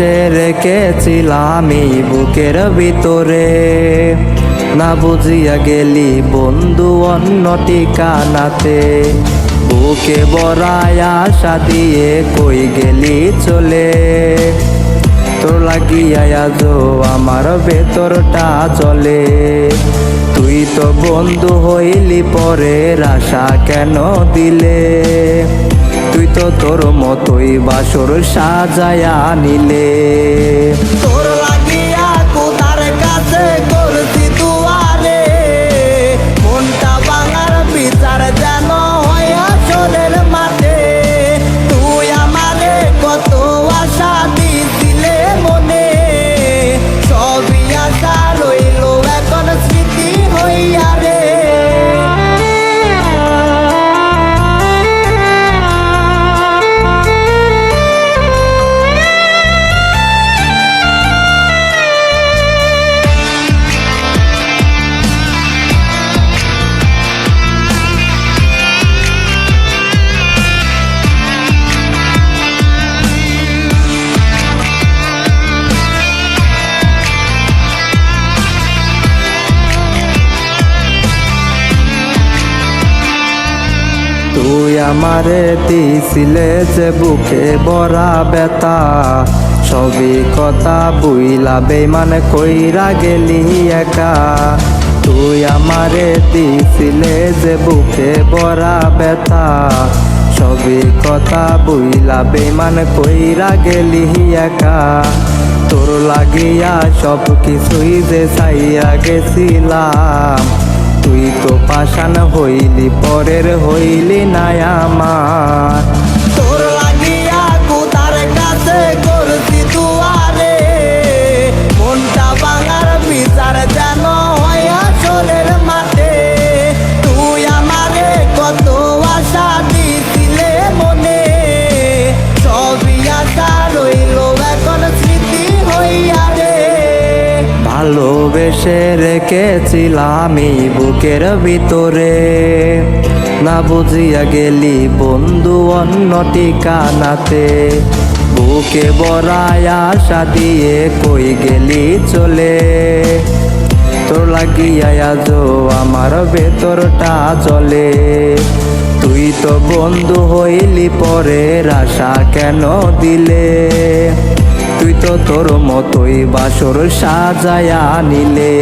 ভালোবেসে রেখেছিলাম এই বুকের ভিতরে, না বুঝিয়া গেলি বন্ধু অন্য ঠিকানাতে। বুকে বড়ায় আশা দিয়ে কই গেলি চলে, তোর লাগিয়া আজও আমার ভেতরটা জ্বলে। তুই তো বন্ধু হইলি পরের আশা কেন দিলে, তুই তো তোর মতোই বাসর সাজায়া নিলে। তোর লাগিয়া কোথার কাছে করছি দুয়ারে, মনটা ভাঙার বিচার যেন হয় আসলের মাঠে। তুই আমারে কত আশা দিছিলে মনে, সবই আশা রইল এখন স্মৃতি হইয়া রে। তুই আমারে দিছিলে যে বুকে বড়া ব্যথা, সবই কথা বুইলা বেমান কইরা গেলি একা। তুই আমারে দিছিলে যে বুকে বড়া ব্যথা, সবই কথা বুইলা বেমান কইরা গেলি একা। তোর লাগিয়া সব কিছুই যে চাইয়া গেছিলাম, তুই তো পাষাণ হইলি পরের হইলি না আমার। তোর লাগিয়া কোথার কাছে করছি দুয়ারে, মনটা ভাঙার বিচার যেন হয় আসলের মাঠে। তুই আমারে কত আশা দিছিলে মনে, সবই আশা রইল এখন স্মৃতি হইয়া রে। ভালোবেসে রেখেছিলাম এই বুকের ভিতরে, না বুঝিয়া গেলি বন্ধু অন্য ঠিকানাতে। বুকে বড়ায় আশা দিয়ে কই গেলি চলে, তোর লাগিয়া আজও আমার ভেতরটা জ্বলে। তুই তো বন্ধু হইলি পরের আশা কেন দিলে, তুই তো তোর মতোই বাসর সাজায়া নিলে।